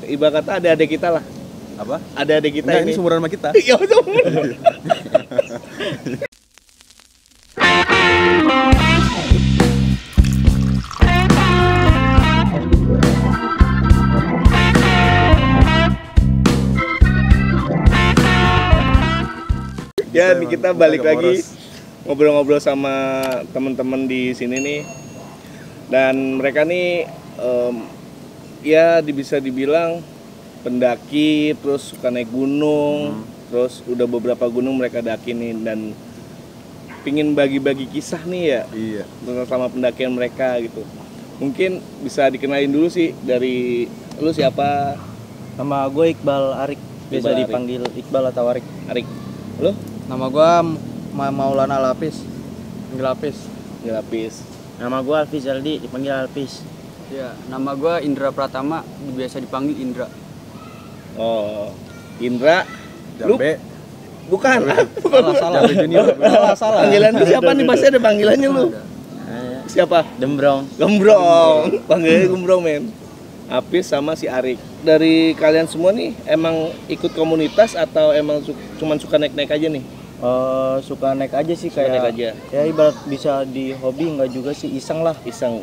Ibarat kata ada adik kita lah. Apa? Ada adik kita. Enggak, ini sumuran sama kita. Iya, sumuran. Ya, nih kita balik lagi ngobrol-ngobrol sama teman-teman di sini nih. Dan mereka nih ya bisa dibilang pendaki, terus suka naik gunung, terus udah beberapa gunung mereka daki nih, dan pingin bagi-bagi kisah nih ya. Iya. Tentang selama pendakian mereka gitu. Mungkin bisa dikenalin dulu sih, dari lu siapa? Nama gue Iqbal Arik, biasa Iqbal Arik. dipanggil Iqbal atau Arik. Arik. Lu? Nama gue Maulana Lapis, panggil Lapis. Lapis. Nama gue Alfi Zaldi, dipanggil Alpis. Ya, nama gue Indra Pratama, biasa dipanggil Indra. Oh, Indra. Jambe. Bukan. Salah. Jambe Junior. Salah. Panggilan lu siapa nih? Pasti ada panggilannya lu. Siapa? Dembrong. Gembrong. Panggilnya Gembrong, men. Apis sama si Arik. Dari kalian semua nih emang ikut komunitas atau emang cuman suka naik-naik aja nih? Suka naik aja sih, Suka kayak naik aja. ya ibarat bisa di hobi, enggak juga sih, iseng lah. Iseng.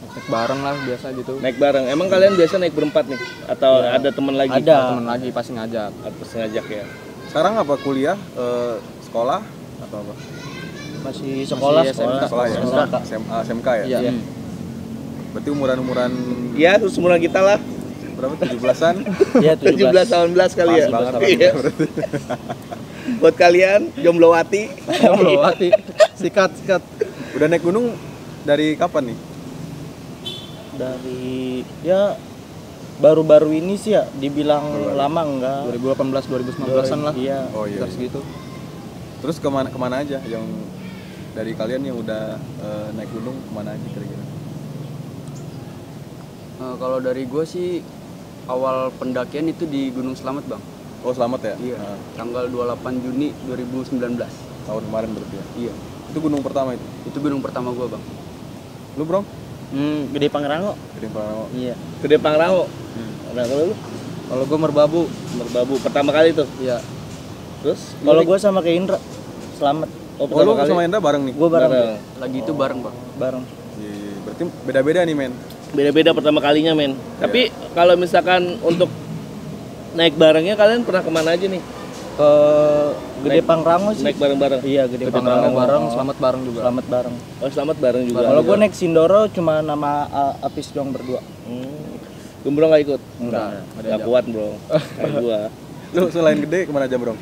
Naik bareng lah biasa gitu. Naik bareng. Emang kalian biasa naik berempat nih? Atau Ya. ada teman lagi? Ada. Temen lagi pasti ngajak. Atau ngajak ya? Sekarang apa kuliah? Sekolah atau apa? Masih sekolah, Masih SMK. Sekolah ya. SMK. SMK ya. Iya. Berarti umuran Ya, terus semuanya kita lah. berapa? 17-an? Ya 17 18 kali ya. Pas banget. Iya. Buat kalian jomblowati. Hati. Sikat. Udah naik gunung dari kapan nih? Dari ya baru-baru ini sih ya, dibilang lama enggak. 2018 2019-an lah. Iya. Oh iya. Sekitar segitu. Terus kemana aja yang dari kalian yang udah naik gunung, kemana aja kira-kira? Kalau dari gue sih awal pendakian itu di Gunung Slamet, Bang. Oh, selamat ya? Iya. Nah, Tanggal 28 Juni 2019. tahun kemarin berarti ya. Iya. Itu gunung pertama itu. Itu gunung pertama gue, Bang. Lu, Bro? Gede Pangrango. Gede Pangrango. Iya. Gede Pangrango. Nah, kalau lu Kalau gue Merbabu. Merbabu pertama kali tuh. Iya. Terus Kalau gue sama kayak Indra, selamat. oh, Oh, lu pertama kali sama Indra bareng nih? Gue bareng. Lagi itu bareng, Bang. Bareng. Iya, berarti beda-beda nih, men. beda-beda pertama kalinya, men. Tapi kalau misalkan untuk naik barengnya kalian pernah kemana aja nih? Ke Gede Naik- Pangrango sih. Naik bareng-bareng. Iya, Gede Gede Pangrango Pangrango bareng, Selamat bareng juga. Selamat bareng. Oh, selamat bareng juga. Kalau gue naik Sindoro cuma nama Apis doang berdua. Gembrong nggak ikut? Enggak. Nggak kuat, bro. Kayak gua. Lu selain gede kemana aja, Bro?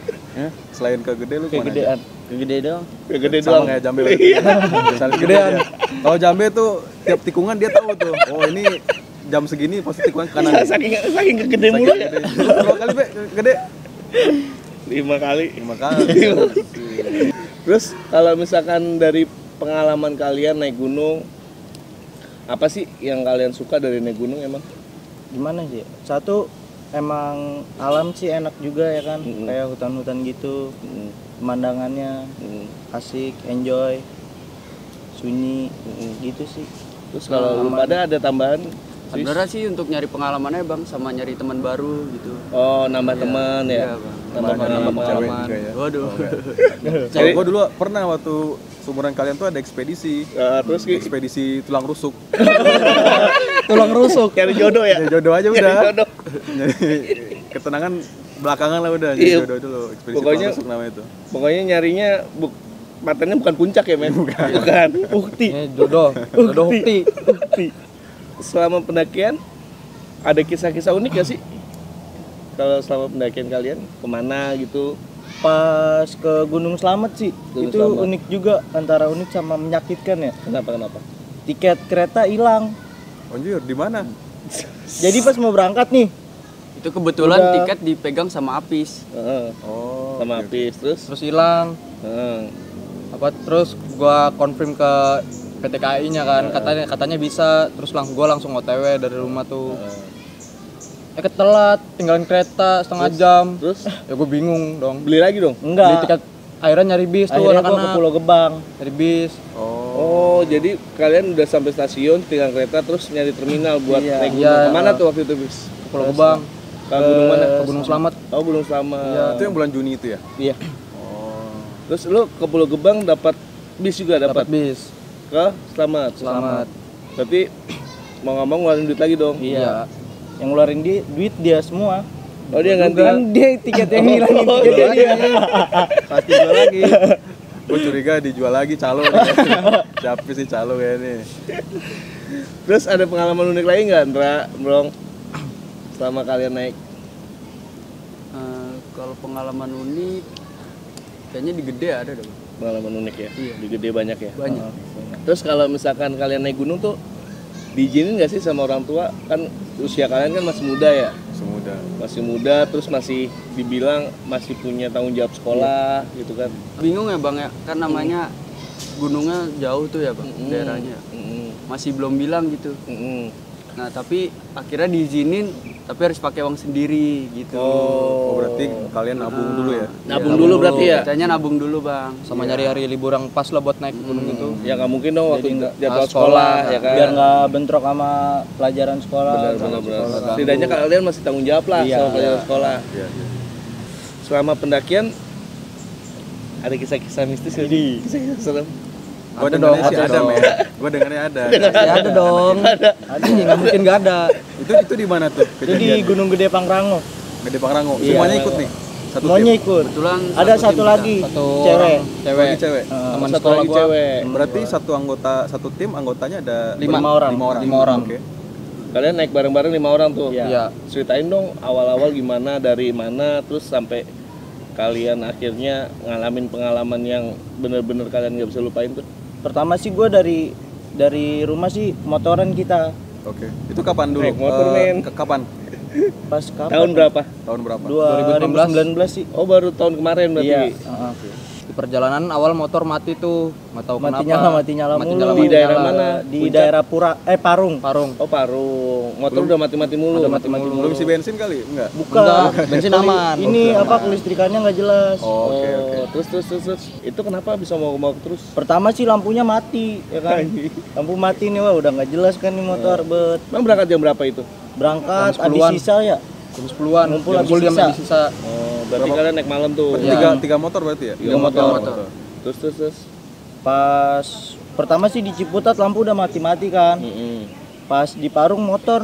Selain ke gede lu kemana aja? Kegedean. Kegede doang. Kayak gede Sama doang. kayak Jambe. Misalnya gedean. Kalau Jambe tuh tiap tikungan dia tahu tuh. Oh, ini jam segini pasti tikungan ke kanan. Saking kegede mulu ya. Berapa kali, Be? Gede? 5 kali. 5 kali. Terus kalau misalkan dari pengalaman kalian naik gunung, apa sih yang kalian suka dari naik gunung emang? Gimana sih? Satu, emang alam sih enak juga ya kan. Kayak hutan-hutan gitu. Pemandangannya asik, enjoy, sunyi, gitu sih. Terus kalau lu pada ada tambahan? Sis? Sebenarnya sih untuk nyari pengalamannya, Bang, sama nyari teman baru gitu. Oh, nambah Iya. teman ya. Iya, Bang. Nambah Cewek pengalaman. juga ya. Waduh. Kalau gua dulu pernah waktu seumuran kalian tuh ada ekspedisi. Terus Ekspedisi tulang rusuk. Tulang rusuk. cari jodoh ya. Ya jodoh aja Cari udah. jodoh. Jadi ketenangan belakangan lah udah. Iya. Jadi jodoh dulu. Ekspedisi Pokoknya- tulang rusuk namanya itu. Pokoknya nyarinya patennya bukan puncak ya, men. Bukan. Ukti. Jodoh. Jodoh Ukti. Ukti. Selama pendakian ada kisah-kisah unik gak sih? Kalau selama pendakian kalian kemana gitu? Pas ke Gunung Slamet sih, Gunung itu Slamet. unik juga, antara unik sama menyakitkan ya. Kenapa? Tiket kereta hilang. Anjir, di mana? Jadi pas mau berangkat nih, Itu kebetulan Udah. tiket dipegang sama Apis. Heeh. Oh. Sama oke. Apis terus. Terus hilang terus gua confirm ke PT KAI-nya kan, katanya bisa, terus gua langsung OTW dari rumah tuh. Ketelat, tinggalin kereta setengah jam. Terus Ya gue bingung dong. beli lagi dong. Beli enggak. tiket, akhirnya nyari bis tuh Akhirnya gua ke anak-anak. Pulau Gebang. Nyari bis. Oh, jadi kalian udah sampai stasiun tinggal kereta terus nyari terminal buat Iya. naik gunung. Iya. Kemana tuh waktu itu, Bis? Pulau Gebang, Ke gunung mana? ke Gunung Slamet. Oh, Gunung Slamet. Itu yang bulan Juni itu ya? Iya, Terus lu ke Pulau Gebang dapat bis juga dapat dapat bis. ke Slamet. Selamat. Berarti mau nggak mau ngeluarin duit lagi dong. Iya. Yang ngeluarin duit dia semua. Oh, dia ganti. Kan dia tiket yang ngilangin tiketnya dia. Pasti jual lagi. Gue curiga dijual lagi calo nih. Siapa sih calo kayak ini? Terus ada pengalaman unik lagi nggak, Andra, Brong? Selama kalian naik? Kalau pengalaman unik kayaknya di Gede ada dong. Pengalaman unik ya? Iya. Di Gede banyak ya? Banyak. Terus kalau misalkan kalian naik gunung tuh diizinin nggak sih sama orang tua? Kan usia kalian kan masih muda ya? Semudah. Masih muda, terus masih dibilang masih punya tanggung jawab sekolah gitu kan? Bingung ya Bang ya, kan namanya gunungnya jauh tuh ya Bang, daerahnya. Masih belum bilang gitu. Nah tapi akhirnya diizinin, tapi harus pakai uang sendiri gitu. Oh, berarti kalian nabung dulu ya? Nabung dulu berarti ya? Katanya nabung dulu Bang. Sama nyari hari libur yang pas lah buat naik gunung itu. Ya nggak mungkin dong waktu Jadi jadwal sekolah, sekolah ya kan? Biar nggak bentrok sama pelajaran sekolah. Benar. Setidaknya kalian masih tanggung jawab lah Iya. sama pelajaran sekolah. Iya. Selama pendakian ada kisah-kisah mistis nggak sih? Kisah-kisah serem. Gue Ada dong, dengarnya sih ada ada, dong. men. Gue dengarnya ada. Ya ada dong. Ada nggak mungkin nggak ada. Itu di mana tuh? Itu di Gunung Gede Pangrango. Gede Pangrango. Iya. Semuanya ikut nih. Satu Semuanya tim. ikut. Kebetulan Ada satu satu tim lagi Satu cewek. orang cewek. Lagi cewek. Teman Satu sekolah lagi gua. cewek. Berarti satu tim anggotanya ada Lima orang. Lima orang. Oke. Kalian naik bareng-bareng 5 orang tuh. Iya. Iya. Ceritain dong awal-awal gimana, dari mana, terus sampai kalian akhirnya ngalamin pengalaman yang bener-bener kalian nggak bisa lupain tuh. Pertama sih gue dari rumah sih motoran kita. Oke. Itu kapan dulu? Naik motor, men. Kapan? Pas kapan? Tahun berapa? Tahun berapa? 2019 sih. Oh, baru tahun kemarin berarti. Iya. heeh. Di perjalanan awal motor mati tuh, nggak tahu Mati kenapa. nyala Mati mulu. nyala, Di mati daerah nyala. mana? Di daerah Parung. Parung. Oh, Parung. Motor udah mati-mati mulu. Udah mati-mati mulu. Belum isi bensin kali? Enggak. Bukan. Enggak, bensin aman. Ini kelistrikannya nggak jelas. Oh, oke. Terus. Itu kenapa bisa mogok terus? Pertama sih lampunya mati, ya kan? Lampu mati nih, wah udah nggak jelas kan nih motor, bet. Emang berangkat jam berapa itu? Berangkat, Jam habis 10-an. sisa ya. Jam 10-an. Ngumpul Ngumpul habis jam sisa. habis sisa. Oh, berarti kalian naik malam tuh. Berarti Iya. tiga motor berarti ya? Tiga motor. Motor. Terus. Pas pertama sih di Ciputat lampu udah mati-mati kan. Pas di Parung motor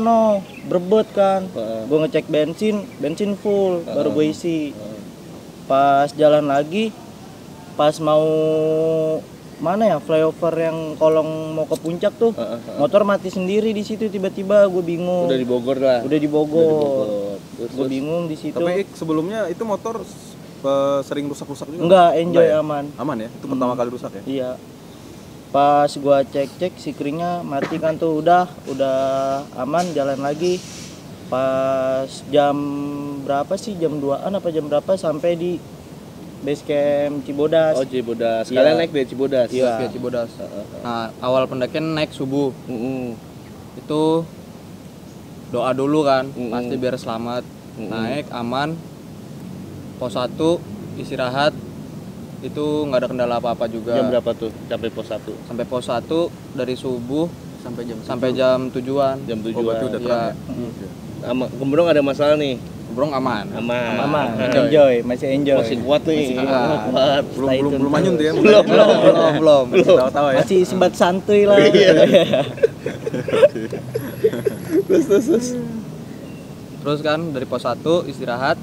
berebut kan. Gue ngecek bensin full, baru gue isi. Pas jalan lagi, pas mau mana ya flyover yang kolong mau ke puncak tuh, motor mati sendiri di situ tiba-tiba, gue bingung. Udah di Bogor lah. Udah di Bogor. Terus. Gue bingung di situ. Tapi sebelumnya itu motor sering rusak-rusak juga? Enggak, enjoy ya? aman. Aman ya? Itu pertama kali rusak ya? Iya. Pas gua cek si kringnya mati kan tuh, udah aman, jalan lagi. Pas jam berapa sih? Jam 2-an apa jam berapa sampai di base camp Cibodas. Oh, Cibodas. Kalian Iya. naik dari Cibodas. Iya. Via Cibodas. Nah, awal pendakian naik subuh. Itu doa dulu kan, pasti biar selamat. Naik aman. Pos 1 istirahat. Itu nggak ada kendala apa-apa juga. Jam berapa tuh sampai pos 1? Sampai pos 1 dari subuh sampai jam tujuan. Jam 7. Oh, berarti udah terang Iya. ya? Gembrong ada masalah nih. Gembrong aman. Aman, enjoy, masih enjoy. Masih kuat nih. kuat. Kuat. Belum manyun tuh ya? Belum. Tahu-tahu ya? Masih sebat santuy lah. Terus kan dari pos 1 istirahat,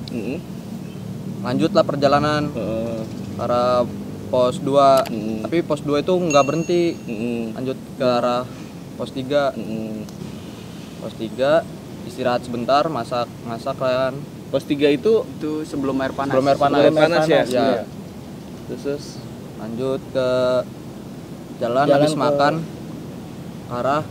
lanjutlah perjalanan ke arah pos 2. Tapi pos 2 itu nggak berhenti, lanjut ke arah pos 3. Pos 3 istirahat sebentar, masak kan. Pos 3 itu sebelum air panas. Sebelum air panas. air panas ya? Iya. Terus. Lanjut ke jalan Jalan habis ke- makan ke arah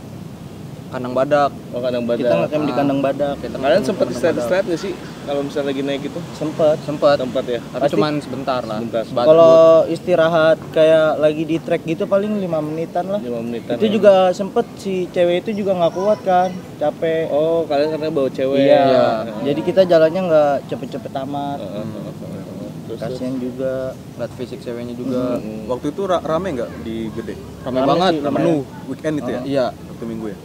kandang badak. Oh, kandang Kita badak. ngecamp di kandang badak. Kalian sempat istirahat nggak sih kalau misalnya lagi naik itu? Sempet. Tempat ya. Tapi Pasti- cuman sebentar lah. Sebentar. Kalau istirahat kayak lagi di trek gitu paling 5 menitan lah. 5 menitan. Itu juga sempet si cewek itu juga nggak kuat kan, capek. Oh, kalian karena bawa cewek. Iya. Iya. Jadi kita jalannya nggak cepet-cepet amat. Terus. Kasian juga. Lihat fisik ceweknya juga Waktu itu rame nggak di Gede? rame Rame banget, sih, rame. penuh. Weekend itu ya? Iya. Waktu Minggu ya?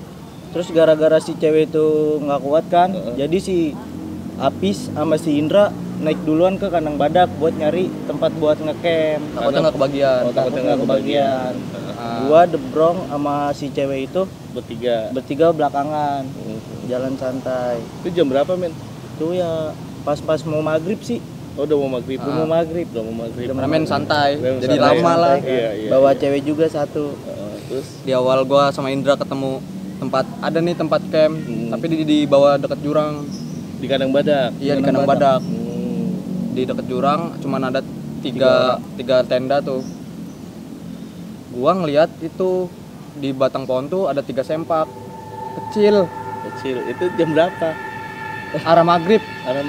Terus gara-gara si cewek itu nggak kuat kan, jadi si Apis sama si Indra naik duluan ke kandang badak buat nyari tempat buat ngecamp. Takutnya nggak kebagian. Takutnya nggak kebagian. Gua Debrong sama si cewek itu bertiga belakangan, jalan santai. Itu jam berapa, men? Itu ya pas-pas mau maghrib sih. Oh, udah mau maghrib. Mau maghrib. Karena main santai. Jadi santai. lama lah. Iya. Bawa cewek juga satu. Terus Di awal gua sama Indra ketemu tempat camp, tapi di bawah dekat jurang. di kandang badak. Iya, di kandang badak. Di dekat jurang cuman ada tiga tenda tuh. Gua ngeliat itu di batang pohon tuh ada 3 sempak kecil Kecil. Itu jam berapa? arah maghrib. Ada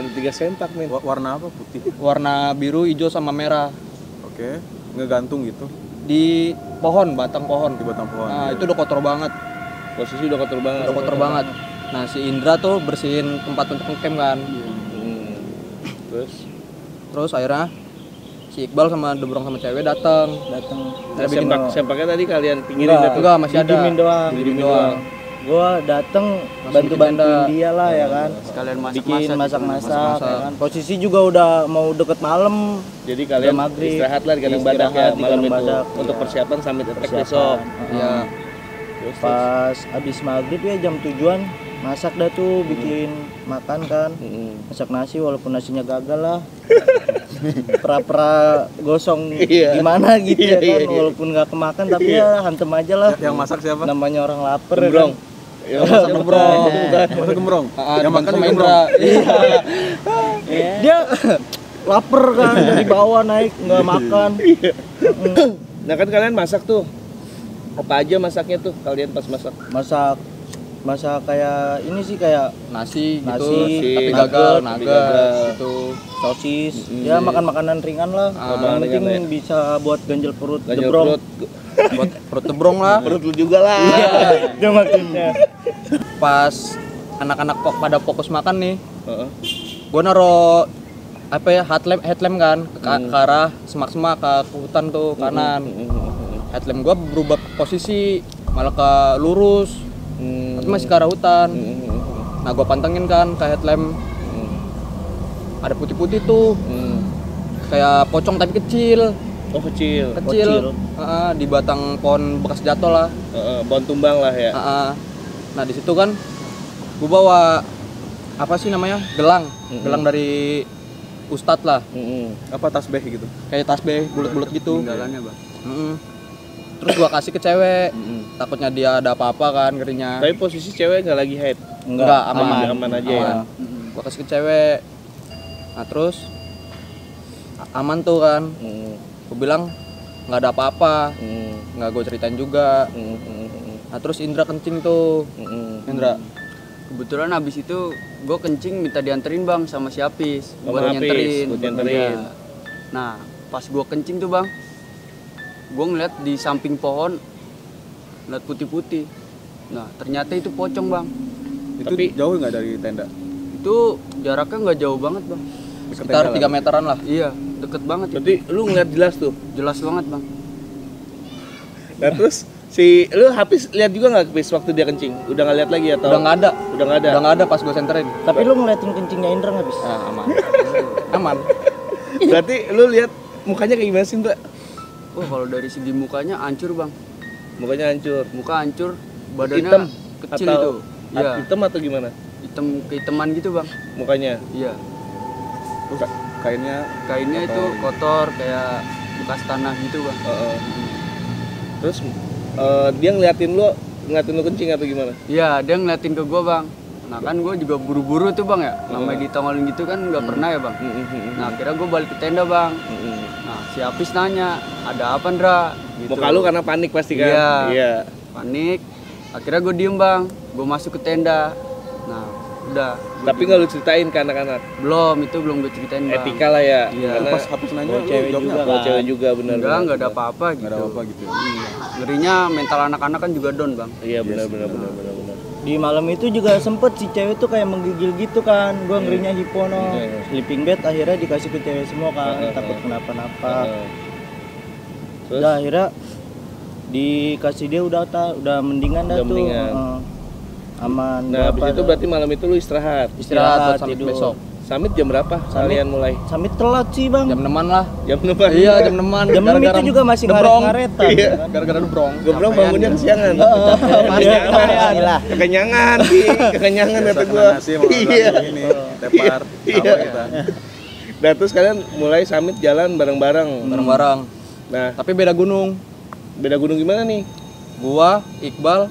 3 sempak, men. Warna apa? Putih. Warna biru, hijau sama merah Oke. Ngegantung gitu di pohon, batang pohon. di batang pohon. Nah, itu udah kotor banget. Posisi udah kotor banget. Udah kotor banget. Nah, si Indra tuh bersihin tempat untuk ngecamp kan. Terus akhirnya si Iqbal sama Debrong sama cewek datang. Nah, sempaknya tadi kalian pinggirin Enggak. itu. Enggak, masih ada. Didiemin doang. Gua dateng bantu-bantuin dia lah ya kan. Sekalian Bikin masak-masak masak. ya kan. Posisi juga udah mau deket malam. Jadi kalian Udah maghrib. istirahat lah di kandang badak ya Istirahat di malam kandang itu badak, untuk iya. persiapan summit attack Persiapan. besok. Iya. Terus, Pas abis maghrib ya jam 7-an masak dah tuh bikin makan kan. Masak nasi walaupun nasinya gagal lah. Pera-pera gosong Iya. gimana gitu ya kan. Iya. Walaupun nggak kemakan tapi ya hantem aja lah. Yang masak siapa? Namanya orang lapar ya Gembrong. kan. Ya, Gembrong. Masak gembrong. Yang Yang makan sama juga Indra. gembrong. Dia lapar kan dari bawah naik nggak makan. Nah kan kalian masak tuh. Apa aja masaknya tuh kalian pas masak? Masak kayak ini sih kayak Nasi gitu, Nasi, tapi nugget, gagal tapi gagal. gitu. sosis, ya makan makanan ringan lah. makanan Yang penting ringan bisa buat ganjel perut, Ganjel jebrong. perut. Buat perut Debrong lah. Perut lu juga lah. Dia makinnya. Pas anak-anak pada fokus makan nih, Heeh. gua naro apa ya, headlamp kan ke arah semak-semak ke hutan tuh kanan. Headlamp gua berubah posisi malah ke lurus, tapi masih ke arah hutan. Nah, gua pantengin kan ke headlamp, ada putih-putih tuh, kayak pocong tapi kecil. Oh kecil. Di batang pohon bekas jatuh lah. Pohon tumbang lah ya. Nah, di situ kan gua bawa apa sih namanya, gelang dari Ustadz lah, Apa tasbih gitu? kayak tasbih bulat-bulat gitu. Tinggalannya, Bang. Terus gua kasih ke cewek, takutnya dia ada apa-apa kan, ngerinya. Tapi posisi cewek nggak lagi haid. Enggak, aman. Aman aja ya. Gua kasih ke cewek. Nah, terus aman tuh kan. Gua bilang nggak ada apa-apa, nggak gue ceritain juga. Nah, terus Indra kencing tuh. Indra, Kebetulan habis itu gue kencing minta dianterin, Bang, sama si Apis Sama buat Apis, nyenterin. buat nyenterin. Iya. Nah, pas gue kencing tuh, Bang, gue ngeliat di samping pohon ngeliat putih-putih. Nah, ternyata itu pocong, Bang. Itu Tapi- jauh nggak dari tenda? Itu jaraknya nggak jauh banget, Bang. sekitar 3 meteran lah. Iya, deket banget. Berarti lu ngeliat jelas tuh. Jelas banget, Bang. Nah terus si lu Hafiz lihat juga nggak Hafiz waktu dia kencing? Udah nggak lihat lagi atau? Udah nggak ada. Udah nggak ada. Udah nggak ada pas gue senterin. Tapi lu ngeliatin kencingnya Indra nggak bisa? Nah, aman. Aman. Berarti lu lihat mukanya kayak gimana sih Mbak? Oh, kalau dari segi mukanya hancur, Bang. Mukanya hancur. Muka hancur, badannya Hitam kecil atau itu. Iya, hitam atau gimana? hitam kehitaman gitu, Bang. Mukanya. Iya. Kainnya Kainnya itu kotor kayak bekas tanah gitu, Bang. Terus dia ngeliatin lu kencing atau gimana? Iya, dia ngeliatin ke gua, Bang. Nah, kan gua juga buru-buru tuh, Bang, ya. Namanya ditongolin gitu kan nggak pernah ya, Bang. Nah, akhirnya gua balik ke tenda, Bang. Nah, si Apis nanya, "Ada apa, Ndra?" Gitu. Muka lu karena panik pasti kan? Iya. Iya. Panik. Akhirnya gua diem, Bang. Gua masuk ke tenda. Nah, udah. Tapi nggak lu ceritain ke anak-anak? Itu belum gue ceritain, Bang. Etika lah ya. Iya. Karena pas habis nanya Bawa lu cewek jawabnya juga apa? bawa cewek juga benar. Enggak ada apa-apa gitu. Nggak ada apa gitu. Ngerinya mental anak-anak kan juga down, Bang. Iya benar. Di malam itu juga sempet si cewek tuh kayak menggigil gitu kan. Gua ngerinya hipono. Sleeping bed akhirnya dikasih ke cewek semua kan. Takut kenapa-napa. Terus? Udah akhirnya Dikasih dia udah mendingan dah Udah tuh. mendingan. Aman. Nah, habis itu berarti malam itu lu istirahat. Istirahat buat sampai tidur. besok. Summit jam berapa kalian mulai? Sampai telat sih bang. Jam 6-an lah. Jam 6. Iya, jam 6-an. Jam 6 itu juga masih ngaret-ngaretan. Iya. kan? Gara-gara debrong. Goblok bangunnya kesiangan. Gila. Kekenyangan, Ki. Kekenyangan kata gua. Nasi mau Iya. ini tepar Iya. sama kita. Nah, terus kalian mulai summit jalan bareng-bareng. Bareng-bareng. Nah, Tapi beda gunung. beda gunung gimana nih? Gua, Iqbal,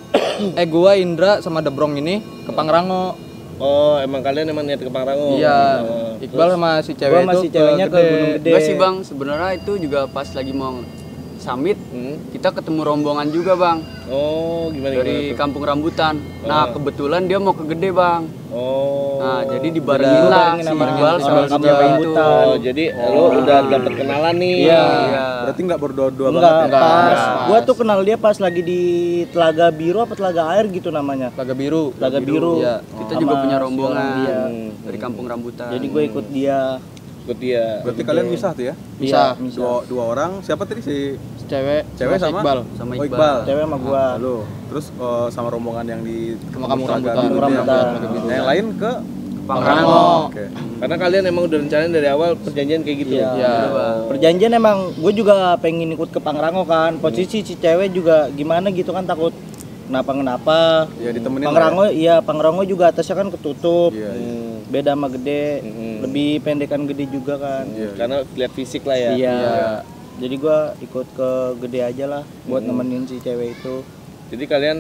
gua Indra sama Debrong ini ke Pangrango. Oh, emang kalian emang niat ke Pangrango? Iya. Oh, Iqbal sama si cewek Gua masih itu ceweknya ke Gunung Gede. Enggak sih bang, sebenarnya itu juga pas lagi mau summit, kita ketemu rombongan juga bang Oh, gimana dari tuh? Kampung Rambutan. Nah kebetulan dia mau ke Gede bang. Oh. Nah jadi dibarengin lah Dibarengin si sama Iqbal sama orang si Kampung cewek itu. Rambutan. Oh, jadi lo udah dapet kenalan nih. Iya. Iya. Berarti nggak berdua-dua Enggak, banget ya? pas. Enggak. Gua tuh kenal dia pas lagi di Telaga Biru apa Telaga Air gitu namanya. Telaga Biru. Telaga Biru. Iya. Kita Sama juga punya si rombongan orang dia. dari Kampung Rambutan. Jadi gue ikut dia. Ikut dia. Berarti kalian misah tuh ya? Bisa. Iya, Dua orang. Siapa tadi si Si cewek, cewek si sama Iqbal. Sama Oh, Iqbal. Cewek sama gua. Lalu terus sama rombongan yang di Sama Kampung Telaga Rambutan. Biru Rambutan. ya? Yang lain ke Pangrango. Oke. Karena kalian emang udah rencanain dari awal perjanjian kayak gitu. Iya. Iya. Perjanjian emang gue juga pengen ikut ke Pangrango kan. Posisi si cewek juga gimana gitu kan takut kenapa. Ya ditemenin. Pangrango iya Pangrango juga atasnya kan ketutup. Iya, iya. Beda sama Gede. Lebih pendekan Gede juga kan. Karena lihat fisik lah ya. Iya. Jadi gua ikut ke Gede aja lah buat nemenin si cewek itu. Jadi kalian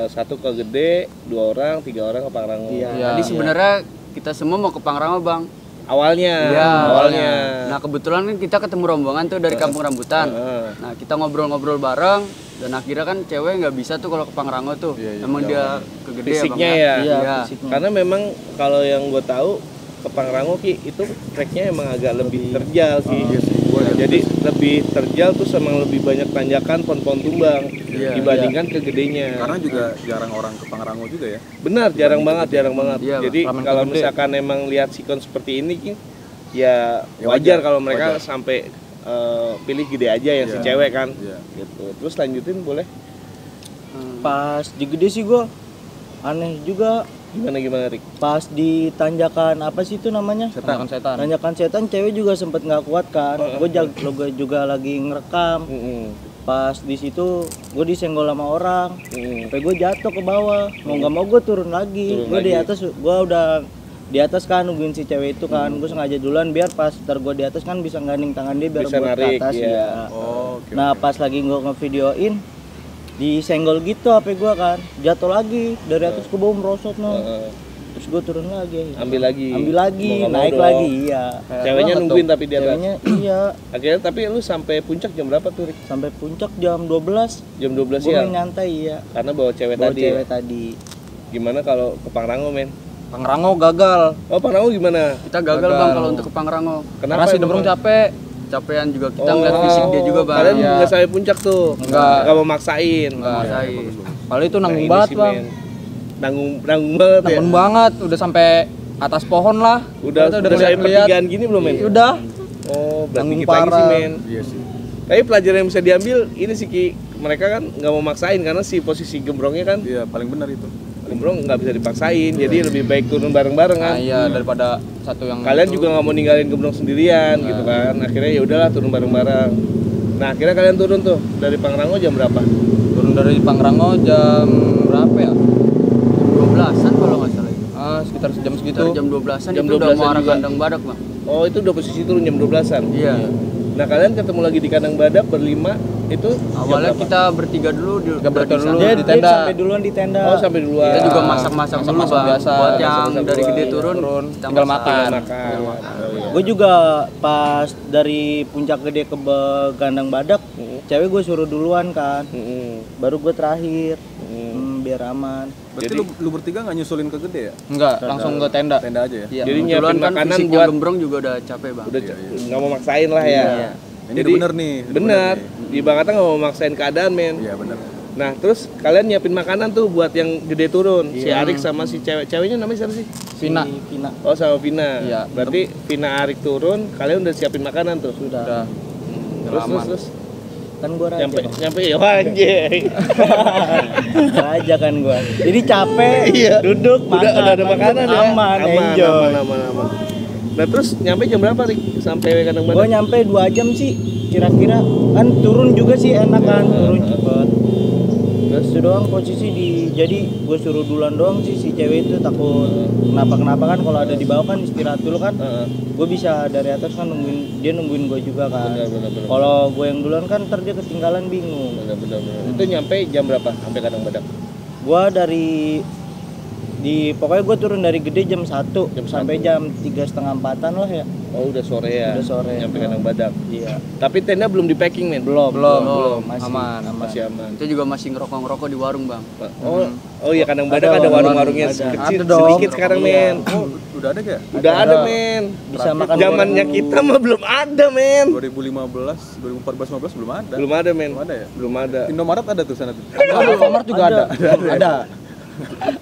satu ke Gede, 2 orang, 3 orang ke Pangrango. Iya. Jadi sebenarnya kita semua mau ke Pangrango bang. Awalnya. Iya, Awalnya. Nah kebetulan kan kita ketemu rombongan tuh dari Kampung Rambutan. Nah kita ngobrol-ngobrol bareng dan akhirnya kan cewek nggak bisa tuh kalau ke Pangrango tuh. Emang dia ke Gede Fisiknya ya bang. ya. Iya, fisiknya. Karena memang kalau yang gue tahu ke Pangrango Ki itu treknya emang agak lebih terjal Ki. Jadi lebih terjal terus emang lebih banyak tanjakan pohon-pohon tumbang dibandingkan ke gedenya. Karena juga jarang orang ke Pangrango juga ya. Benar, jarang banget. Iya, Jadi Ramen kalau Gede. misalkan emang lihat sikon seperti ini Ki, ya wajar kalau mereka sampai pilih Gede aja yang si cewek kan. Iya. Gitu. Terus lanjutin boleh? Pas di Gede sih gua aneh juga. Gimana Rik? Pas di tanjakan apa sih itu namanya? Tanjakan setan. Tanjakan setan cewek juga sempet nggak kuat kan. Gue juga lagi ngerekam. Pas di situ gue disenggol sama orang. Sampai gue jatuh ke bawah. Mau nggak mau gue turun lagi. Gue di atas, gue udah di atas kan nungguin si cewek itu kan. Gue sengaja duluan biar pas ntar gue di atas kan bisa gandeng tangan dia biar Bisa buat narik, ke atas iya. ya. Oh, oke. Nah pas lagi gue ngevideoin disenggol gitu HP gue kan, jatuh lagi dari atas ke bawah merosot no. Terus gue turun lagi. Ambil lagi. Ambil lagi, Mau nggak mau naik dong. lagi, iya. Ceweknya nungguin tapi di atas. Ceweknya iya, Akhirnya tapi lu sampai puncak jam berapa tuh Rik? sampai puncak jam 12. Jam 12 Gue siang. main nyantai iya. Karena bawa cewek Bawa tadi. cewek Ya? tadi. Gimana kalau ke Pangrango men? Pangrango gagal. Oh Pangrango gimana? Kita gagal bang kalau untuk ke Pangrango. Karena si Debrong capek. Capean juga kita ngeliat fisik dia juga bang. Kalian Iya. nggak sampai puncak tuh? Nggak. mau maksain? Maksain. Paling itu nanggung Nah, ini banget sih, bang. men. Nanggung banget ya? Nanggung banget. Udah sampai atas pohon lah. Udah Kita sampai ngeliat-ngeliat. pertigaan gini belum men? Udah. Oh berarti Nanggung kita lagi sih parah. men. Iya sih. Tapi pelajaran yang bisa diambil ini sih Ki. Mereka kan nggak mau maksain karena si posisi gembrongnya kan Iya, paling benar itu. gembrong nggak bisa dipaksain. Jadi lebih baik turun bareng-bareng kan. Nah iya daripada satu yang Kalian itu. juga nggak mau ninggalin gembrong sendirian gitu kan. Akhirnya ya udahlah turun bareng-bareng. Nah akhirnya kalian turun tuh dari Pangrango jam berapa? turun dari Pangrango jam berapa ya? 12-an kalau nggak salah itu. Sekitar jam segitu. Dari jam 12-an Jam itu udah 12-an mau arah juga. kandang badak bang. Oh itu udah posisi turun jam 12-an? Iya. Nah kalian ketemu lagi di kandang badak berlima itu jam Awalnya berapa? kita bertiga dulu di Tiga bertiga di dulu. sana. Di tenda. sampai duluan di tenda. Oh sampai duluan. Kita juga masak-masak dulu Masak-masak bang. biasa. Buat yang Masak-masak dari dulu. Gede turun, kita tinggal masak. makan. Makan. Oh, iya. Gue juga pas dari puncak Gede ke Gandang Badak, cewek gue suruh duluan kan. Baru gue terakhir. Biar aman. Berarti lu bertiga nggak nyusulin ke Gede ya? Enggak, langsung ke tenda. Tenda aja ya? Iya. Jadi Kebetulan nyiapin kan makanan fisiknya buat gembrong juga udah capek bang. udah nggak mau maksain lah ya. Ini Jadi udah bener nih. udah bener. nih. Di Bang Ata nggak mau maksain keadaan men. Iya bener. Nah terus kalian nyiapin makanan tuh buat yang Gede turun. Si Arik sama si ceweknya namanya siapa sih? Vina. Vina. Oh sama Vina. Iya. Berarti Vina Arik turun, kalian udah siapin makanan tuh. Udah. Terus aman. terus. kan gua raja. Nyampe ya anjing. Raja kan gua. Jadi capek, duduk Udah ada makanan ya. aman, enjoy. Aman. Nah terus nyampe jam berapa Rik? Sampai Kandang Gua Badak? nyampe 2 jam sih kira-kira. Kan turun juga sih enak kan, turun cepet. Terus itu doang posisi jadi gue suruh duluan doang sih si cewek itu takut kenapa kan kalau ada di bawah kan istirahat dulu kan. Gue bisa dari atas kan nungguin gue juga kan. Bener. Kalau gue yang duluan kan ntar dia ketinggalan bingung. Bener. Itu nyampe jam berapa sampai Kandang Badak? Gue pokoknya gue turun dari Gede jam 1 sampai jam 3:30-an lah ya. Oh udah sore ya. Udah sore. Nyampe Kandang Badak. Iya. Tapi tenda belum di packing men. Belum. Masih aman. Masih aman. Kita juga masih ngerokok di warung, Bang. Oh iya Kandang Badak ada warung-warungnya ada. kecil Ada dong. sedikit sekarang men. Oh, udah ada gak? Udah ada men. Bisa makan Zamannya kita mah belum ada men. 2015, 2014, 2015 belum ada. Belum ada men. Belum ada ya? Belum ada. Indomaret ada tuh sana tuh. Alfamart juga ada.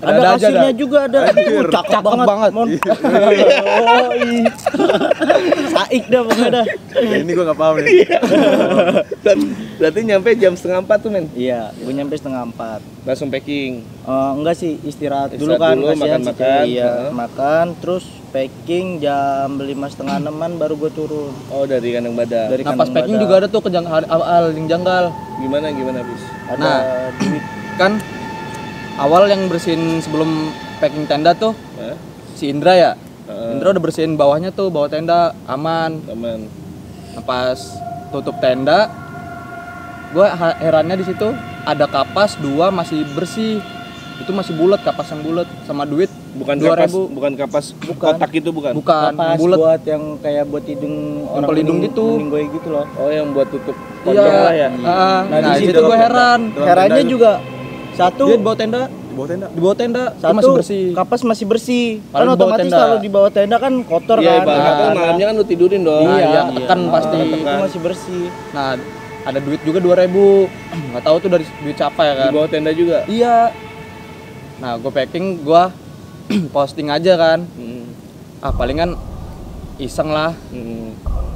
Ada kasirnya juga ada. Cakep banget. Mon. Saik dah pokoknya dah. Ini gua nggak paham nih. Berarti nyampe jam 3:30 tuh men. Iya, gue nyampe 3:30. Langsung packing. Enggak sih, istirahat dulu Istirahat kan, dulu, kasihan si makan-makan. cewek. Iya, Heeh. makan terus packing jam 5:30-6-an baru gue turun. Oh dari Kandang Badak. Dari Nah, pas Kandang packing Badak. juga ada tuh hal yang janggal. Gimana bis? Ada Nah. duit. Kan awal yang bersihin sebelum packing tenda tuh Hah? si Indra ya. Heeh. Indra udah bersihin bawahnya tuh, bawah tenda aman. Aman. Nah, pas tutup tenda, gue herannya di situ ada kapas 2 masih bersih. Itu masih bulat, kapas yang bulat sama duit Bukan 2.000. kapas kotak itu bukan. Bukan Kapas bulat. buat yang kayak buat hidung orang hidung gitu. gue gitu loh. Oh yang buat tutup Iya. pocong lah ya. Nah, Nah, di di situ gue heran. Herannya juga satu Dia di bawah tenda, Di bawah tenda. di bawah tenda itu satu masih bersih. kapas masih bersih. Padahal Kan di bawah otomatis tenda. kalau di bawah tenda kan kotor Iya, kan. ibaratnya Nah, malamnya kan lu tidurin dong. Iya, tekan pasti. itu masih bersih. Nah, ada duit juga 2.000. Nggak tahu tuh dari duit siapa ya Di kan. bawah tenda juga. Iya. Nah, gue packing, gue posting aja kan. Palingan iseng lah.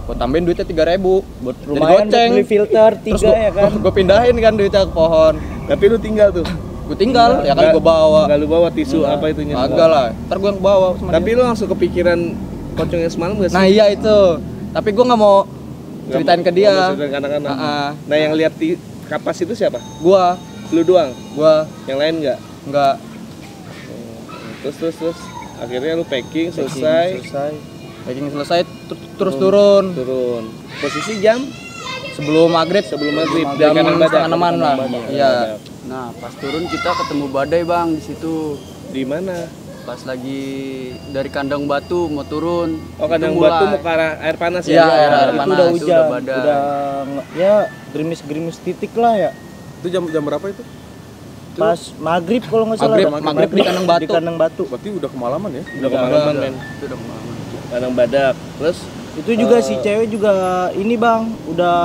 Gue tambahin duitnya 3.000 Buat Jadi lumayan buat goceng. beli filter Terus 3 ya kan. gue pindahin kan duitnya ke pohon. Tapi lu tinggal tuh. Gue tinggal, ya kan Nggak- gue bawa. Nggak lu bawa tisu apa itunya? Agak lah, ntar gue yang bawa sama Tapi dia. lu langsung kepikiran pocongnya semalam gak sih? Nah iya itu. Tapi gue nggak mau ceritain ke dia. Oh, ceritain ke anak-anak. Nah yang lihat kapas itu siapa? Gua Lu doang? Yang lain nggak? nggak Terus akhirnya lu packing selesai packing selesai terus turun posisi jam sebelum maghrib sebelum maghrib jam dari Kandang Badak. 5:30 lah. Iya. Nah, pas turun kita ketemu badai, Bang, di situ. Di mana? Pas lagi dari kandang batu mau turun. Oh Kandang itu Batu mulai. mau ke arah air panas Iya, ya? air Itu panas, udah itu hujan, udah badai. ya gerimis-gerimis titik lah ya. Itu jam berapa itu? Pas maghrib kalau nggak salah. Maghrib di Kandang Batu. Di Kandang Batu. Berarti udah kemalaman ya? Udah kemalaman men. Itu udah kemalaman. Kandang Badak. Terus Itu juga si cewek juga ini bang, udah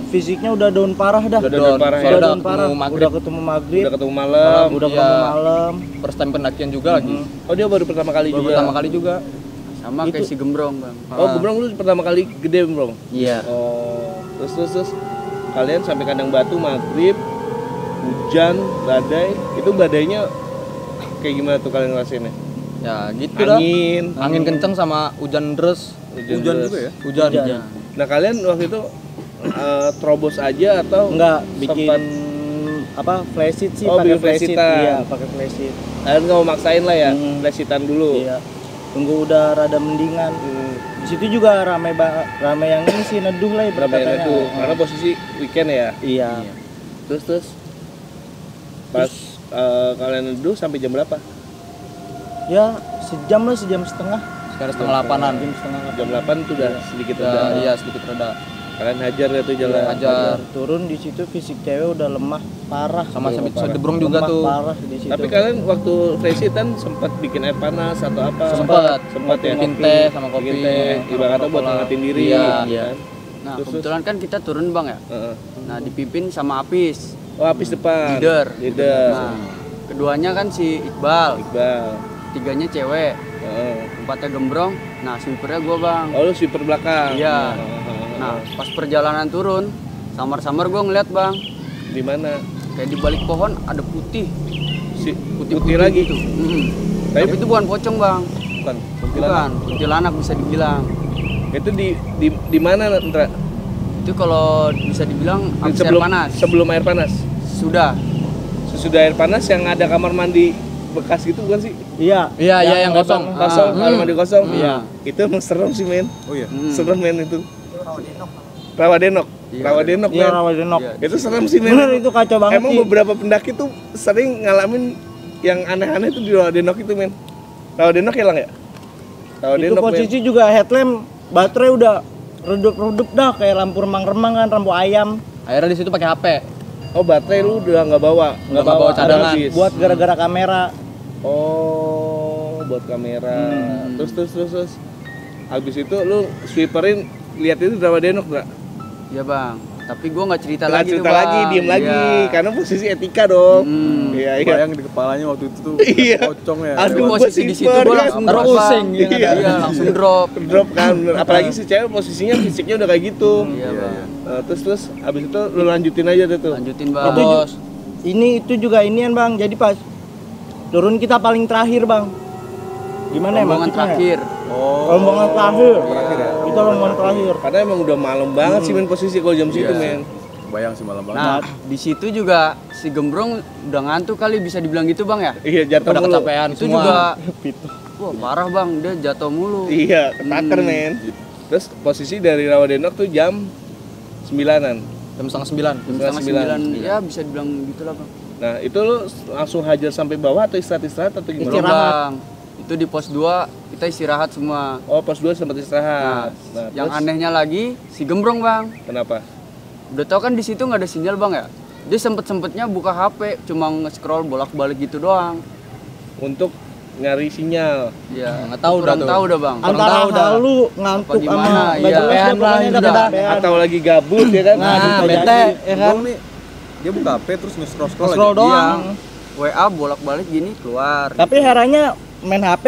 fisiknya udah down parah dah. Udah down parah ya? Udah Udah down parah. ketemu maghrib. Udah ketemu maghrib. udah ketemu malam. Udah Iya. ketemu malam. First time pendakian juga lagi. Oh dia baru pertama kali Baru juga. pertama kali juga. Sama kayak si Gembrong, Bang. Oh Gembrong lu pertama kali gede Gembrong. Iya. Oh terus kalian sampai Kandang Batu maghrib, hujan, badai. Itu badainya kayak gimana tuh kalian ngerasainnya? Ya gitu dah. Angin kenceng sama hujan deras. Hujan deras. juga ya? Hujan. Nah kalian waktu itu terobos aja atau Enggak bikin sempat apa flashit sih, Oh, pakai bikin flashit. flashitan. Iya, pakai flashit. kalian nggak mau maksain lah ya, Hmm. flashitan dulu. Iya. Tunggu udah rada mendingan. Di situ juga rame yang ini sih neduh lah Berapa ibaratnya. itu? Karena posisi weekend ya. Iya. Terus pas kalian neduh sampai jam berapa? Ya sejam lah, sejam setengah. Sekarang 7:30-an. Jam setengah. Jam 8 tuh udah sedikit Udah, reda. iya sedikit reda. Kalian hajar ya tuh jalan. Hajar. Turun di situ fisik cewek udah lemah parah. Sama Lemah parah. sedebrong juga Lemah tuh. parah di situ. Tapi kalian waktu flashitan sempat bikin air panas atau apa? Sempat ya. Bikin teh sama kopi. Bikin teh, ibaratnya buat hangatin diri. Iya. Iya. Nah, Terus- kebetulan kan kita turun, Bang ya. Heeh. Nah, dipimpin sama Apis. Oh, Apis depan. Leader. Leader. Nah, keduanya kan si Iqbal, Iqbal. tiganya cewek, Heeh. empatnya Gembrong. Nah, sweepernya gua, Bang. Oh, lu sweeper belakang. Iya. Heeh. Nah, pas perjalanan turun, Samar-samar gue ngeliat bang, Di mana? kayak di balik pohon ada putih Putih lagi. gitu. Tapi- Tapi itu bukan pocong bang, Bukan. Kuntilanak. bukan kuntilanak bisa dibilang. Itu di mana, Ndra? Itu kalau bisa dibilang habis air panas. Sebelum air panas. Sudah. Sesudah air panas yang ada kamar mandi bekas gitu bukan sih? Iya. Iya yang kosong. Kosong, kamar mandi kosong. Iya. Itu emang serem sih, men. Oh iya. Serem, men itu. Rawadenok. Iya, Rawadenok, Iya, men. Rawadenok. Iya. Itu serem sih, men. Bener itu kacau banget Emang sih. beberapa pendaki tuh sering ngalamin yang aneh-aneh tuh di Rawadenok itu, men. Rawadenok ya, Lang ya? Itu Rawadenok, men. posisi juga headlamp baterai udah redup-redup dah kayak lampu remang-remang kan, lampu ayam. Akhirnya di situ pakai HP. Oh, baterai lu udah nggak bawa. Nggak bawa cadangan. habis. Buat gara-gara kamera. Oh, buat kamera. Terus. Habis itu lu sweeperin lihat itu Rawadenok enggak? Iya bang. Tapi gue nggak cerita Nggak lagi cerita tuh, Bang. lagi, diem lagi. Iya. Karena posisi etika dong. Iya. Bayang di kepalanya waktu itu tuh Iya. pocong ya. Aduh, Tapi posisi di situ sweeper, gue kan. langsung drop Pusing, bang. iya. Iya, langsung drop. Drop kan, bener. Apalagi si cewek posisinya fisiknya udah kayak gitu. Iya bang. Terus abis itu lu lanjutin aja deh tuh. Lanjutin bang. Itu itu juga inian bang. Jadi pas turun kita paling terakhir bang. Gimana emang Rombongan kita ya? terakhir. Oh. Rombongan terakhir. Terakhir ya. Kita rombongan terakhir. Karena emang udah malam banget sih men posisi kalau jam segitu Iya. men. Bayang sih malam banget. Nah, di situ juga si Gembrong udah ngantuk kali bisa dibilang gitu bang ya. Iya jatuh Udah mulu. kecapean Itu semua. juga, wah parah bang, dia jatuh mulu. Iya, ketaker men. Terus posisi dari Rawadenok tuh jam 9-an. Jam setengah 9. Jam setengah 9, 9. ya bisa dibilang gitu lah bang. Nah itu lu langsung hajar sampai bawah atau istirahat atau gimana? Belum bang, itu di pos 2 kita istirahat semua. Oh pos 2 sempat Nah, istirahat. Nah, yang terus anehnya lagi si Gembrong bang. kenapa? Udah tau kan di situ nggak ada sinyal bang ya. Dia sempetnya buka HP, cuma nge-scroll bolak-balik gitu doang. Untuk nyari sinyal. Ya, Nggak tahu kurang dah tuh. tahu dah bang. Orang Antara tahu dah. halu ngantuk Apa gimana, sama iya. nggak jelas Kecapean dah pokoknya lah, udah udah. kecapean. Atau lagi gabut ya kan? Nah, bisa bete jadi. ya kan. Bang nih dia buka HP terus nge-scroll Scroll aja. doang. WA bolak-balik gini keluar. Tapi herannya main HP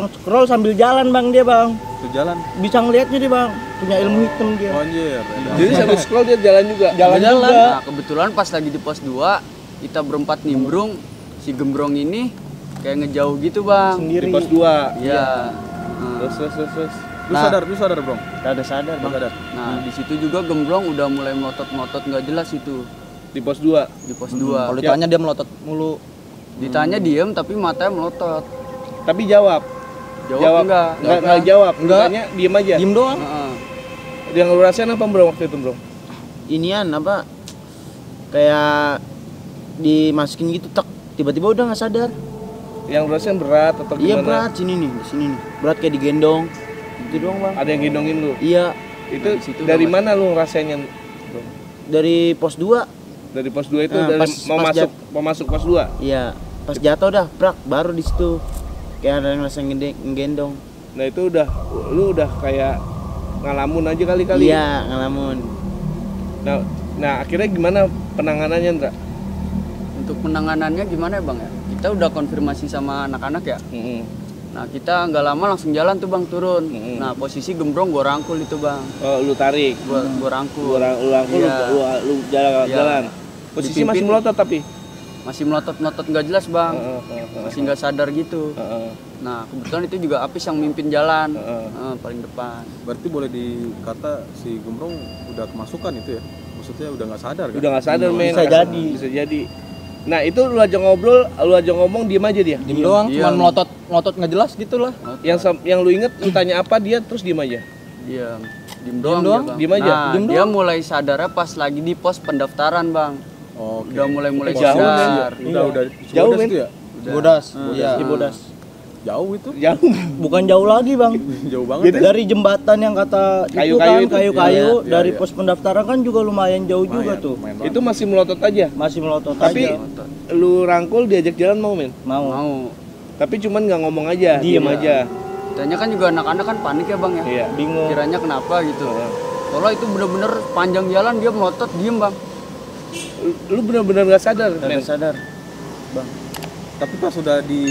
scroll sambil jalan bang dia bang. Itu jalan. Bisa ngeliatnya dia bang. Punya ilmu hitam dia. Oh anjir. Jadi sambil scroll dia jalan juga. Jalan juga. Nah, kebetulan pas lagi di pos 2 kita berempat nimbrung, si Gembrong ini kayak ngejauh gitu bang. Di Sendiri. pos 2. Iya. Terus. Lu sadar bro. Ada sadar Lu bang. sadar. Nah, di situ juga Gembrong udah mulai melotot-melotot nggak jelas itu Di pos 2. di pos 2. Kalau ditanya dia melotot mulu. Ditanya diem tapi matanya melotot. Tapi jawab. Jawab enggak. Enggak jawab. Enggak. Tanya diem aja. Diem doang. Heeh. Yang lu rasain apa bro waktu itu bro? Inian apa? Kayak dimasukin gitu tak tiba-tiba udah nggak sadar. Yang lu rasain berat atau gimana? Iya berat sini nih, di sini nih. Berat kayak digendong. Gitu doang bang. Ada yang gendongin lu. Iya, Itu Nah, di situ dari udah mana lu ngerasainnya? Bro? dari pos 2. Dari pos 2 itu Nah, dari pas mau masuk pos 2. Iya, pas jatuh dah, brak, baru di situ kayak ada yang langsung ngegendong. Nah, itu lu udah kayak ngalamun aja kali-kali. Iya, ngalamun. Nah, akhirnya gimana penanganannya, Ndra? Untuk penanganannya gimana ya bang ya? Kita udah konfirmasi sama anak-anak ya. Nah kita nggak lama langsung jalan tuh bang turun. Nah posisi Gembrong gua rangkul itu bang. Oh, lu tarik. Gua rangkul. Lu rangkul, Iya. lu jalan. Iya. jalan. Posisi Dipimpin. masih melotot tapi. Masih melotot nggak jelas bang. Masih nggak sadar gitu. Heeh. Nah kebetulan itu juga Apis yang mimpin jalan. Heeh. Paling depan. Berarti boleh dikata si Gembrong udah kemasukan itu ya? Maksudnya udah nggak sadar kan? Udah nggak sadar, men. Bisa jadi. Bisa jadi. Nah, itu lu aja ngobrol, lu aja ngomong, diem aja dia. Diem doang, Iya. cuman melotot nggak jelas gitu lah. Yang lu inget, lu tanya apa, dia terus diem aja. Iya. Diem doang. doang? dia, Bang. Diem aja? Nah, Diem dia mulai sadarnya pas lagi di pos pendaftaran bang. Oke. Udah mulai Jauh, sadar. Udah Jauh, Cibodas men. itu ya? Bodas. Iya. Di Bodas. Jauh itu. Jauh. Bukan jauh lagi bang. Jauh banget. ya? Dari jembatan yang kata itu Kayu-kayu kan itu. kayu-kayu Iya, iya, dari iya. pos pendaftaran kan juga lumayan jauh juga tuh. Lumayan banget. Itu masih melotot aja. Masih melotot Tapi aja. lu rangkul diajak jalan mau, men. Mau. Mau. Tapi cuman nggak ngomong aja, diem aja. Ditanya kan juga anak-anak kan panik ya bang ya. Iya. Bingung. Kiranya kenapa gitu. Kalau itu bener-bener panjang jalan dia melotot diem bang. Lu bener-bener nggak sadar, men. Udah sadar. Bang, Tapi pas sudah di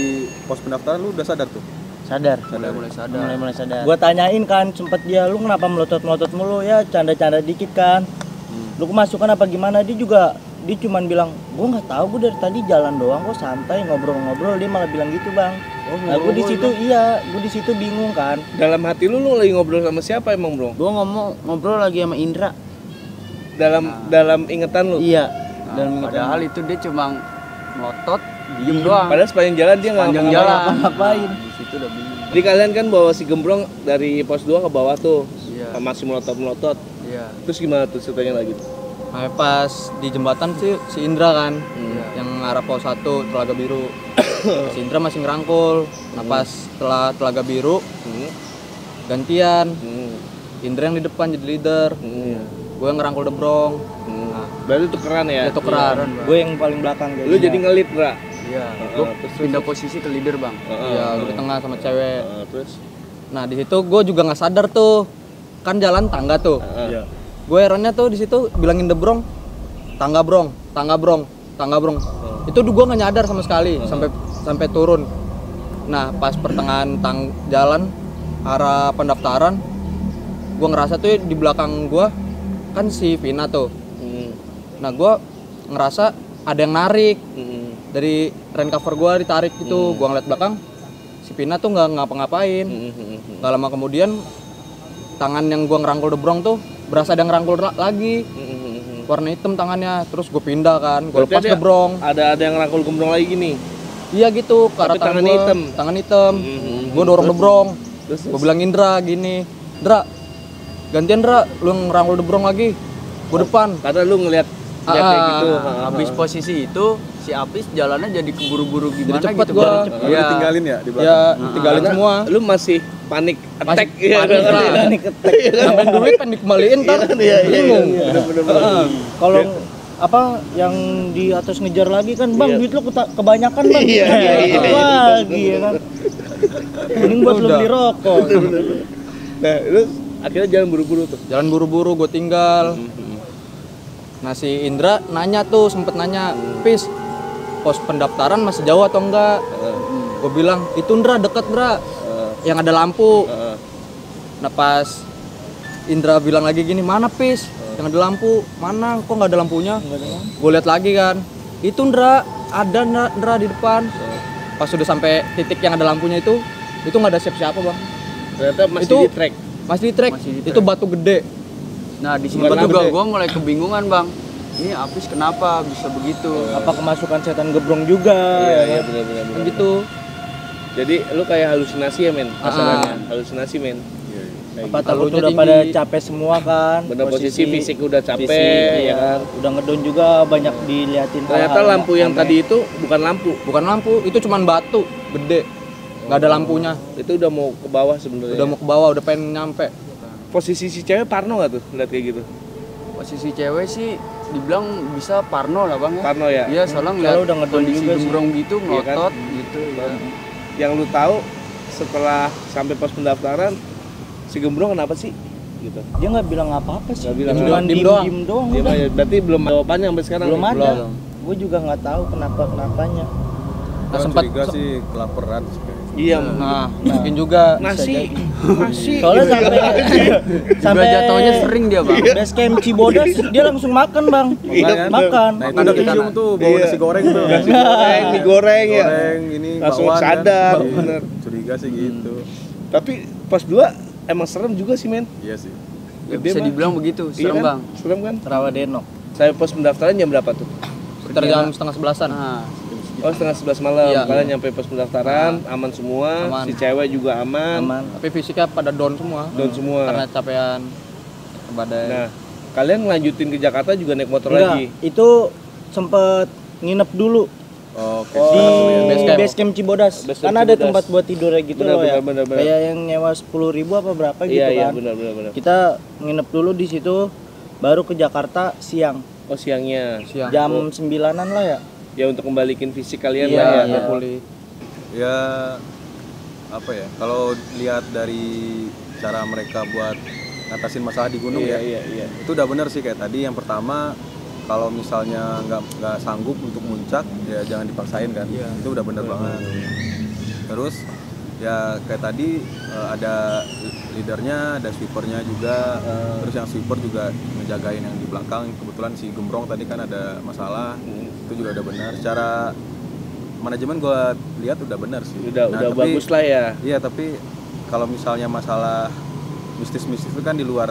pos pendaftaran lu udah sadar tuh? sadar. Mulai sadar. Mulai sadar. Gua tanyain kan sempet dia lu kenapa melotot-melotot mulu ya, canda-canda dikit kan. lu kemasukan apa gimana, dia cuman bilang gue nggak tahu, gue dari tadi jalan doang kok santai ngobrol-ngobrol, dia malah bilang gitu bang. Nah, gue di situ gue di situ bingung kan. Dalam hati lu lagi ngobrol sama siapa emang bro? Gue ngobrol lagi sama Indra. Dalam ingetan lu? Iya. Nah, padahal itu dia cuma ngotot diem doang. Padahal sepanjang jalan dia nggak Panjang jalan ngapain. Di situ udah bingung. Jadi kalian kan bawa si Gembrong dari pos 2 ke bawah tuh, Iya. masih melotot. Iya. Terus gimana tuh ceritanya lagi? Nah, pas di jembatan sih si Indra kan yang arah pos 1 Telaga Biru. Si Indra masih ngerangkul. Nah, pas setelah Telaga Biru gantian. Indra yang di depan jadi leader. Gue yang ngerangkul Debrong. Nah, Berarti tukeran ya? dia tukeran. Gue yang paling belakang Lu jadi ngelit, Bra? Iya. Gue pindah posisi ke leader bang. Iya, gue di tengah sama cewek. Terus? Nah, di situ gue juga nggak sadar tuh. Kan jalan tangga tuh. Iya. Gue herannya tuh di situ bilangin Debrong, tangga brong. Itu gue nggak nyadar sama sekali sampai turun. Nah, pas pertengahan jalan arah pendaftaran, gue ngerasa tuh di belakang gue kan si Vina tuh. Nah, gue ngerasa ada yang narik dari rain cover gue, ditarik gitu. Gue ngeliat belakang, si Vina tuh nggak ngapa-ngapain. Gak lama kemudian tangan yang gue ngerangkul Debrong tuh berasa ada yang ngerangkul lagi. Warna hitam tangannya. Terus gue pindah kan, gue lepas Debrong. Ada yang ngerangkul Gembrong lagi gini? Iya gitu, ke arah tangan gua, hitam. Tangan hitam. Gue dorong Debrong. Gue bilang Indra gini, Dra, gantian Dra, lu ngerangkul Debrong lagi. Gue depan. Karena lu ngeliat kayak gitu. Habis posisi itu si Apis jalannya jadi keburu-buru gimana cepet gitu gua. Bang. Lu ditinggalin ya di belakang? Ya, tinggalin semua. Lu masih panik attack Masih panik lah. Sampai duit kan dikembaliin ntar. Bingung. Bener-bener. Kalau apa yang di atas ngejar lagi kan bang, duit lu kebanyakan bang. Iya. Lagi ya kan. Mending buat lu beli rokok. Nah, lu akhirnya jalan buru-buru tuh. Jalan buru-buru gue tinggal. Nah, si Indra nanya tuh, sempet nanya, Pis, pos pendaftaran masih jauh atau enggak? Gue bilang, itu Indra deket Indra, yang ada lampu. Nah, pas Indra bilang lagi gini, mana Pis? Yang ada lampu, mana? Kok nggak ada lampunya? Gue lihat lagi kan, itu Indra, ada Indra di depan. Pas sudah sampai titik yang ada lampunya itu nggak ada siapa-siapa bang. Ternyata masih Itu di track. Masih di track. Itu batu gede. Nah di situ Kenapa juga gede? gue mulai kebingungan bang. Ini Apis kenapa bisa begitu? Apa kemasukan setan Gebrong juga? Iya, benar-benar. Kan gitu. Jadi lu kayak halusinasi ya men, kasarannya. Halusinasi men. Apa takut Talunya udah tinggi. pada capek semua kan? Bener posisi fisik udah capek fisik, ya kan. Udah ngedon juga, banyak diliatin. Ternyata hal-hal lampu yang aneh. tadi itu bukan lampu. Bukan lampu, itu cuman batu gede. Nggak ada lampunya. Itu udah mau ke bawah sebenarnya. Udah mau ke bawah, udah pengen nyampe. Posisi si cewek parno nggak tuh lihat kayak gitu? Posisi cewek sih dibilang bisa parno lah bang ya. Parno ya. Iya soalnya Kalau ngeliat udah ngedon kondisi juga sih. Gembrong gitu Iya kan? ngotot gitu. Ya. Yang lu tahu setelah sampai pos pendaftaran si Gembrong kenapa sih? Gitu. Dia nggak bilang apa-apa sih. Nggak bilang Cuman diem doang. diem doang. Dia udah. mah ya, berarti belum ada jawabannya sampai sekarang. Belum ya? ada. Gue juga nggak tahu kenapanya. Nah, Gua sempat curiga sih kelaparan sih kayaknya. Iya. Nah, mungkin juga Nasi. Soalnya sampai Jatuhnya sering dia bang. base camp Cibodas dia langsung makan bang. Makanya. Makan. Nah, itu udah kecium tuh bau nasi goreng tuh. Nasi goreng, mie goreng ya. Goreng ini Langsung bakwan kan. sadar, Iya, bener. Curiga sih gitu. Tapi pos 2 emang serem juga sih men. Iya sih. Ya, Gede bisa mah. dibilang begitu, Iya serem kan? bang. Serem kan? Rawadenok. Saya pos pendaftaran jam berapa tuh? sekitar jam setengah 11-an. Nah, Oh setengah 11 malam. Iya. Kalian nyampe pos pendaftaran, aman semua. Aman. Si cewek juga aman. Aman. Tapi fisiknya pada down semua. Down semua. Karena capean badai. Nah, kalian ngelanjutin ke Jakarta juga naik motor Enggak, lagi. itu sempet nginep dulu Oke. di Base camp. base camp Cibodas. Base camp Kan ada Cibodas. tempat buat tidurnya gitu Benar, loh ya. benar, benar. Kayak yang nyewa 10.000 apa berapa gitu Iya iya kan. benar. Kita nginep dulu di situ, baru ke Jakarta siang. Oh siangnya. Siang. Jam 9-an lah ya. Ya untuk kembalikin fisik kalian Iya, lah ya. iya. Pulih. Ya apa ya? Kalau lihat dari cara mereka buat ngatasin masalah di gunung Iya ya, iya. itu udah bener sih kayak tadi. Yang pertama, kalau misalnya nggak sanggup untuk muncak, ya jangan dipaksain kan. Itu udah bener banget. Terus ya kayak tadi ada leadernya, ada sweepernya juga. Terus yang sweeper juga ngejagain yang di belakang. Kebetulan si Gembrong tadi kan ada masalah, itu juga udah benar. Secara manajemen gue lihat udah benar sih. Udah tapi, bagus lah ya. Iya, tapi kalau misalnya masalah mistis-mistis itu kan di luar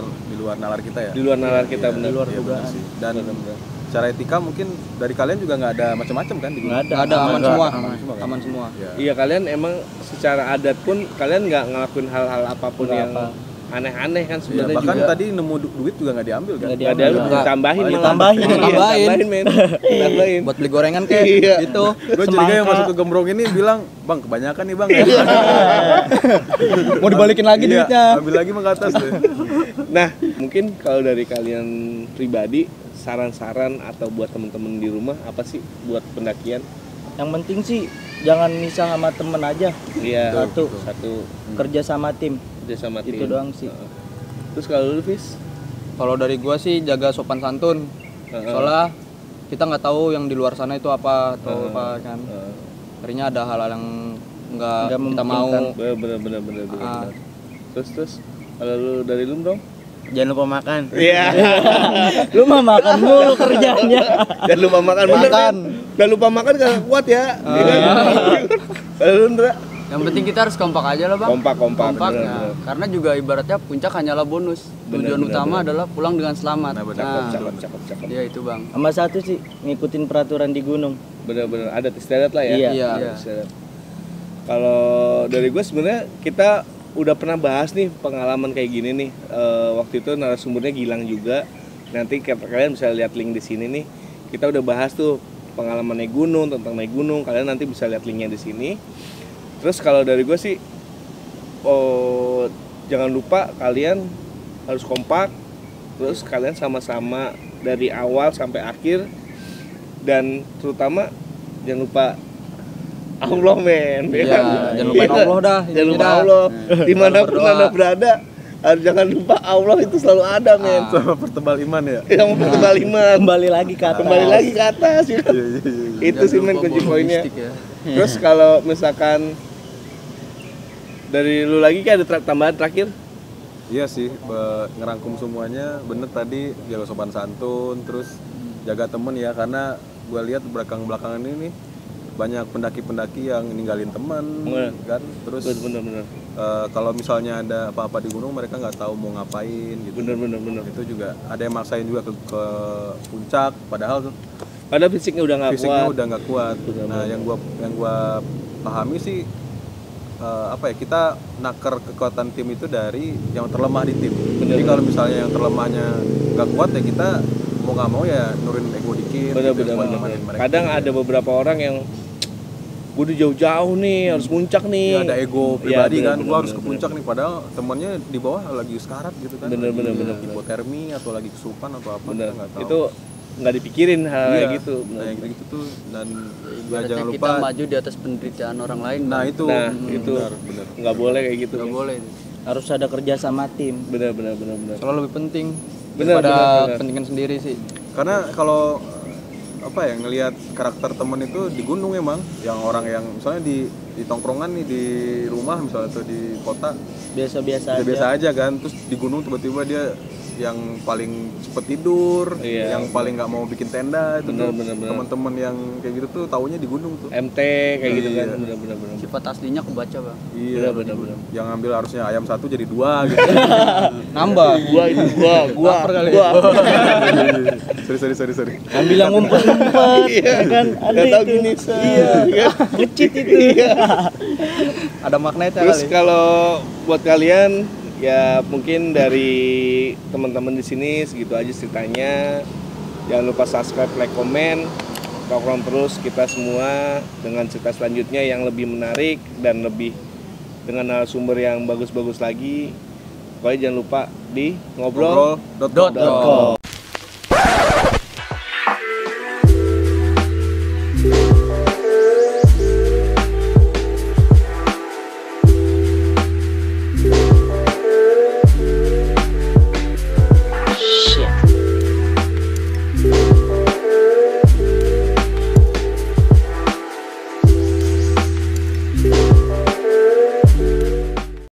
nalar kita ya. Di luar nalar kita, Iya, benar. iya, luar benar dugaan. sih. Dan secara etika mungkin dari kalian juga nggak ada macam-macam kan di Nggak ada. Nggak ada, aman semua. kan? Aman semua. Ya. Iya, kalian emang secara adat pun kalian nggak ngelakuin hal-hal apapun Nggak yang aneh-aneh kan Iya, sebenarnya bahkan juga. tadi nemu duit juga nggak diambil kan? Nggak Nggak ada, diambil. ditambahin Malah malah. ditambahin. Iya, Ditambahin. tambahin, men. Tambahin. Buat beli gorengan kayak Iya. gitu. Gue curiga yang masuk ke Gembrong ini bilang, bang kebanyakan nih bang. Mau dibalikin lagi Iya, duitnya. ambil lagi mah ke atas deh. Nah, mungkin kalau dari kalian pribadi, saran-saran atau buat temen-temen di rumah apa sih buat pendakian? Yang penting sih jangan misah sama temen aja. Iya, Satu. Kerja sama tim. kerja sama tim. Itu doang sih. Terus kalau lu, Fis? Kalau dari gua sih jaga sopan santun. Soalnya kita nggak tahu yang di luar sana itu apa atau apa kan. Akhirnya ada hal-hal yang nggak Nggak kita mau. Bener. Terus kalau lu dari lu dong? Jangan lupa makan. Iya. Lu mah makan mulu kerjanya. Dan lupa makan bener kan? Dan lupa makan gak kuat ya. Kalau lu, Ndra? Yang penting kita harus kompak aja lah, Bang. Kompak. Kompak bener, ya. bener. Karena juga ibaratnya puncak hanyalah bonus. Bener, Tujuan bener, utama bener. adalah pulang dengan selamat. Nah, bener. Cakep. Ya itu, Bang. Sama satu sih ngikutin peraturan di gunung. Bener-bener adat istiadat lah ya. Iya. Iya. Adat istiadat. Kalau dari gue sebenarnya kita udah pernah bahas nih pengalaman kayak gini nih. Waktu itu narasumbernya Gilang juga. Nanti kalian bisa lihat link di sini nih. Kita udah bahas tuh pengalaman naik gunung, tentang naik gunung. Kalian nanti bisa lihat linknya di sini. Terus kalau dari gue sih, jangan lupa kalian harus kompak. Terus kalian sama-sama dari awal sampai akhir. Dan terutama jangan lupa Allah, men. Iya, jangan lupain Allah dah. Jangan lupa Allah. Dimanapun berdoa. Anda berada, jangan lupa Allah itu selalu ada, men. Sama pertebal iman ya. Yang mempertebal iman. Kembali lagi ke atas. Kembali lagi ke atas, ya kan? Itu Jangan sih, men, lupa kunci bawa poinnya. logistik ya. Terus kalau misalkan dari lu lagi kayak ada tambahan terakhir? Iya sih, ngerangkum semuanya bener tadi, jaga sopan santun, terus jaga temen ya, karena gue lihat belakangan ini nih banyak pendaki-pendaki yang ninggalin teman kan, terus Bener. kalau misalnya ada apa-apa di gunung mereka nggak tahu mau ngapain gitu. Bener. Itu juga ada yang maksain juga ke puncak, padahal Padahal fisiknya udah nggak fisiknya kuat. udah nggak kuat. Nah, yang gua pahami sih kita naker kekuatan tim itu dari yang terlemah di tim. Jadi kalau misalnya yang terlemahnya nggak kuat ya kita mau nggak mau ya nurin ego dikit. Bener. buat nemenin mereka. Kadang ada beberapa orang yang gue udah jauh-jauh nih, harus puncak nih. Ya, ada ego Iya, pribadi kan, bener, gua harus bener, ke puncak nih, padahal temennya di bawah lagi sekarat gitu kan. Bener, Lagi hipotermi atau lagi kesurupan atau apa, Bener. kita nggak tahu. Itu nggak dipikirin hal Iya, kayak gitu. nah, yang gitu tuh, dan ya, Ibaratnya jangan lupa. kita maju di atas penderitaan orang lain. Nah Bang. itu, Nah, itu benar. nggak boleh kayak gitu. Nggak boleh. Harus ada kerja sama tim. Bener. Soalnya lebih penting Bener. daripada kepentingan sendiri sih. Karena kalau ngelihat karakter temen itu di gunung emang, yang orang yang misalnya di tongkrongan nih di rumah misalnya atau di kota Biasa-biasa aja. biasa aja kan, terus di gunung tiba-tiba dia yang paling cepet tidur, Iya. yang paling nggak mau bikin tenda itu tuh Bener. teman-teman yang kayak gitu tuh taunya di gunung tuh. MT kayak gitu kan. Iya. Bener. Sifat aslinya kebaca, Bang. Iya, Bener. yang ngambil harusnya ayam satu jadi 2 gitu. Nambah. Gua. sorry. Ambil yang ngumpet-ngumpet. Iya kan ada Nggak tahu itu. gini. Iya. Ngecit itu. Ada magnetnya Terus kali. kalau buat kalian ya mungkin dari teman-teman di sini segitu aja ceritanya. Jangan lupa subscribe, like, komen. Tongkrong terus kita semua dengan cerita selanjutnya yang lebih menarik dan lebih dengan narasumber yang bagus-bagus lagi. Pokoknya jangan lupa di ngobrol. Ngobrol.com.